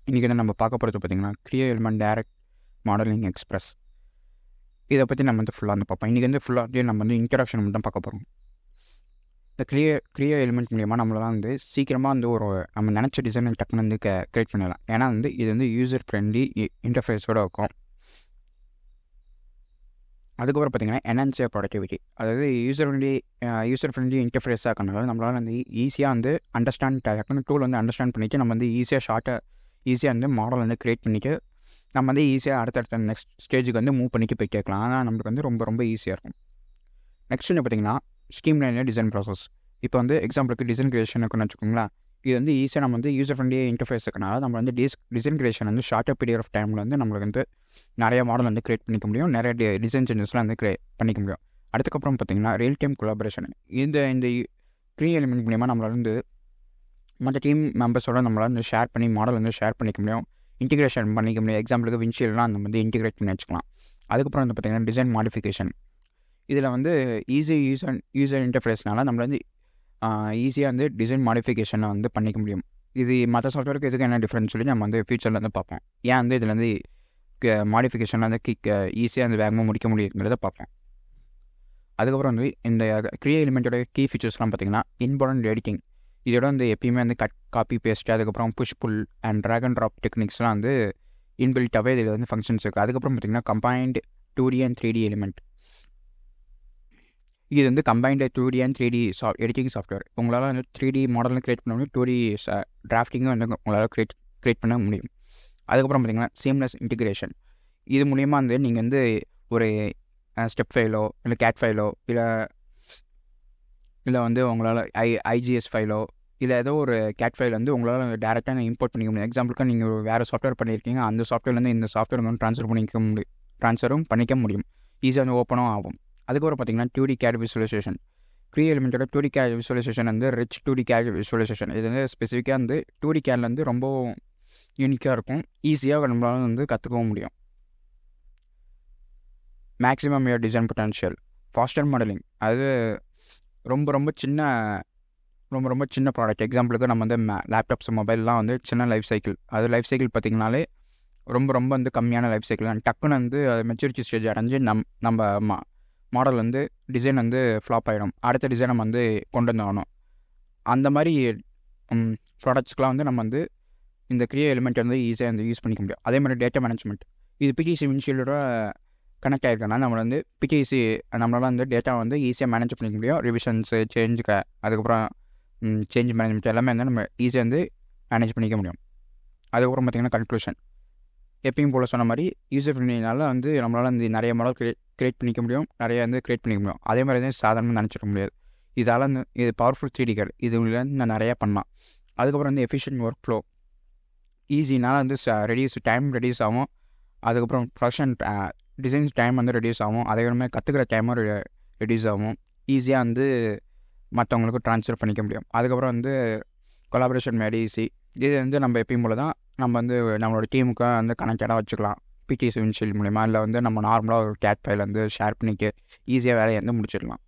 இன்றைக்கி வந்து நம்ம பார்க்க போகிறது பார்த்திங்கன்னா cryo element direct modelling express. இதை பற்றி நம்ம வந்து ஃபுல்லாக வந்து பார்ப்போம். இன்றைக்கி வந்து ஃபுல்லாக வந்து நம்ம வந்து இன்ட்ரடக்ஷன் மட்டும் தான் பார்க்க போகிறோம். இந்த க்ரியோ எலிமெண்ட் மூலிமா நம்மளால் வந்து சீக்கிரமாக வந்து ஒரு நம்ம நினச்ச டிசைன் டக்குன்னு வந்து கிரியேட் பண்ணலாம். ஏன்னா வந்து இது வந்து யூசர் ஃப்ரெண்ட்லி இன்டர்ஃபேஸோடு இருக்கும். அதுக்கப்புறம் பார்த்திங்கன்னா என்ஹான்ஸ் ப்ரொடக்டிவிட்டி, அதாவது யூசர் ஃப்ரெண்ட்லி இன்டர்ஃபேஸாக இருக்கனால நம்மளால் வந்து ஈஸியாக வந்து அண்டர்ஸ்டாண்ட் டக்குன்னு டூல் வந்து அண்டர்ஸ்டாண்ட் பண்ணிவிட்டு நம்ம வந்து ஈஸியாக வந்து மாடல் வந்து க்ரியேட் பண்ணிவிட்டு நம்ம வந்து ஈஸியாக அடுத்தடுத்த நெக்ஸ்ட் ஸ்டேஜுக்கு வந்து மூவ் பண்ணிட்டு போய் கேட்கலாம். ஆனால் நம்மளுக்கு வந்து ரொம்ப ரொம்ப ஈஸியாக இருக்கும். நெக்ஸ்ட் வந்து பார்த்திங்கன்னா ஸ்ட்ரீம்லைனில் டிசைன் ப்ராசஸ். இப்போ வந்து எக்ஸாம்பிளுக்கு டிசைன் கிரியேஷன் இருக்குன்னு வச்சுக்கோங்களேன். இது வந்து ஈஸியாக நம்ம வந்து யூசர் ஃப்ரெண்ட்லி இன்டர்ஃபேஸ் இருக்கனால நம்ம வந்து டிசைன் கிரியேஷன் வந்து ஷார்ட்டர் பீரியட் ஆஃப் டைமில் வந்து நம்மளுக்கு வந்து நிறைய மாடல் வந்து க்ரியேட் பண்ணிக்க முடியும், நிறைய டிசைன் சேஞ்சஸ்லாம் வந்து பண்ணிக்க முடியும். அதுக்கப்புறம் பார்த்திங்கன்னா ரியல் டைம் கொலாபரேஷன். இந்த க்ரியோ எலிமெண்ட் மூலிமா நம்மளால் வந்து மற்ற டீம் மெம்பர்ஸோட நம்மளால் வந்து ஷேர் பண்ணி மாடல் வந்து ஷேர் பண்ணிக்க முடியும், இன்டிகிரேஷன் பண்ணிக்க முடியும். எக்ஸாம்பிளுக்கு வின்ஷீல்ட்லாம் நம்ம வந்து இன்டிகிரேட் பண்ணி வச்சுக்கலாம். அதுக்கப்புறம் வந்து பார்த்திங்கன்னா டிசைன் மாடிஃபிகேஷன். இதில் வந்து ஈஸி யூசர் இன்டர்ஃபேஸ்னால நம்மள வந்து ஈஸியாக வந்து டிசைன் மாடிஃபிகேஷனை வந்து பண்ணிக்க முடியும். இது மற்ற சாஃப்ட்வேருக்கு எதுக்கு என்ன டிஃப்ரென்ஸ் சொல்லி நம்ம வந்து ஃபியூச்சரில் வந்து பார்ப்போம். ஏன் வந்து இதில் வந்து மாடிஃபிகேஷனில் வந்து ஈஸியாக வந்து வேகமாக முடிக்க முடியுங்கிறத பார்ப்போம். அதுக்கப்புறம் வந்து இந்த க்ரியோ எலிமெண்ட்டோட கீ ஃபீச்சர்ஸ்லாம் பார்த்திங்கன்னா இன்பார்டன்ட் எடிட்டிங். இதோட வந்து எப்பயுமே வந்து காப்பி பேஸ்ட், அதுக்கப்புறம் push pull and drag and drop டெக்னிக்ஸ்லாம் வந்து இன்பில்ட்டாகவே இதில் வந்து ஃபங்க்ஷன்ஸ் இருக்குது. அதுக்கப்புறம் பார்த்திங்கன்னா combined 2D and 3D element. இது வந்து combined 2D and 3D editing software. உங்களால் வந்து 3D மாடலும் க்ரியேட் பண்ண முடியும், 2D டிராஃப்டிங்கும் வந்து உங்களால் க்ரியேட் பண்ண முடியும். அதுக்கப்புறம் பார்த்திங்கன்னா சீம்லெஸ் இன்டிகிரேஷன். இது மூலிமா வந்து நீங்கள் வந்து ஒரு ஸ்டெப் ஃபைலோ இல்லை கேட் ஃபைலோ இல்லை வந்து உங்களால் ஐஜிஎஸ் ஃபைலோ இல்லை ஏதோ ஒரு கேட் ஃபைல் வந்து உங்களால் டேரெக்டாக இம்போர்ட் பண்ணிக்க முடியும். எக்ஸாம்பிளுக்கு நீங்கள் வேறு சாஃப்ட்வேர் பண்ணியிருக்கீங்க, அந்த சாஃப்ட்வேர்லேருந்து இந்த சாஃப்ட்வேர் வந்து ட்ரான்ஸ்ஃபரும் பண்ணிக்க முடியும், ஈஸியாக வந்து ஓப்பனும் ஆகும். அதுக்கப்புறம் பார்த்திங்கன்னா 2D CAD விசுவலைசேஷன். க்ரியோ எலிமெண்ட்டோட 2D CAD விசுவலைசேஷன் வந்து ரிச் 2D CAD விசுவலைசேஷன். இது வந்து ஸ்பெசிஃபிக்காக வந்து 2D CADல வந்து ரொம்ப யூனிக்காக இருக்கும், ஈஸியாக நம்மளால் வந்து கற்றுக்கவும் முடியும். Maximum your design potential. Faster modelling, அது ரொம்ப ரொம்ப சின்ன ப்ராடக்ட். எக்ஸாம்பிளுக்கு நம்ம வந்து லேப்டாப்ஸ் மொபைல்லாம் வந்து சின்ன லைஃப் சைக்கிள். அது லைஃப் சைக்கிள் பார்த்திங்கனாலே ரொம்ப வந்து கம்மியான லைஃப் சைக்கிள் தான். டக்குன்னு வந்து மெச்சூரிட்டி ஸ்டேஜ் அடைஞ்சு நம்ம மாடல் வந்து டிசைன் வந்து ஃப்ளாப் ஆகிடும், அடுத்த டிசைன் நம்ம வந்து கொண்டு வந்து ஆகணும். அந்த மாதிரி ப்ராடக்ட்ஸ்க்கெலாம் வந்து நம்ம வந்து இந்த க்ரியோ எலிமெண்ட் வந்து ஈஸியாக வந்து யூஸ் பண்ணிக்க முடியும். அதே மாதிரி டேட்டா மேனேஜ்மெண்ட். இது பிடிசி வின்ஷீல்டோட கனெக்ட் ஆகிருக்கனா நம்மளை வந்து பிடிசி நம்மளால் வந்து டேட்டா வந்து ஈஸியாக மேனேஜ் பண்ணிக்க முடியும். ரிவிஷன்ஸு, அதுக்கப்புறம் சேஞ்ச் மேனேஜ்மெண்ட் எல்லாமே வந்து நம்ம ஈஸியாக வந்து மேனேஜ் பண்ணிக்க முடியும். அதுக்கப்புறம் பார்த்திங்கன்னா கன்க்ளூஷன். எப்பயும் போல் சொன்ன மாதிரி யூசர் ஃப்ரெண்ட்லினால வந்து நம்மளால் வந்து நிறைய மாடல் க்ரியேட் பண்ணிக்க முடியும், நிறைய வந்து க்ரியேட் பண்ணிக்க முடியும். அதே மாதிரி வந்து சாதாரணமாக நினச்சிட முடியாது. இதால் வந்து இது பவர்ஃபுல் 3D CAD. இதுலேருந்து நான் நிறையா பண்ணலாம். அதுக்கப்புறம் வந்து எஃபிஷியன்ட் ஒர்க் ஃப்ளோ. ஈஸினால் வந்து டைம் ரெடியூஸ் ஆகும். அதுக்கப்புறம் ப்ரொடக்ஷன் டிசைன் டைம் வந்து ரெடியூஸ் ஆகும். அதே மாதிரி கற்றுக்கிற டைமும் ரெடியூஸ் ஆகும். ஈஸியாக வந்து மற்றவங்களுக்கு ட்ரான்ஸ்ஃபர் பண்ணிக்க முடியும். அதுக்கப்புறம் வந்து கொலாபரேஷன் மேட் ஈஸி. இது வந்து நம்ம எப்பயும் போல தான் நம்ம வந்து நம்மளோட டீமுக்கு வந்து கனெக்டடாக வச்சுக்கலாம் பிடிசி வின்ஷீல்ட் மூலிமா. இல்லை வந்து நம்ம நார்மலாக ஒரு கேட் ஃபைல் வந்து ஷேர் பண்ணிக்க ஈஸியாக வேலையை வந்து முடிச்சிடலாம்.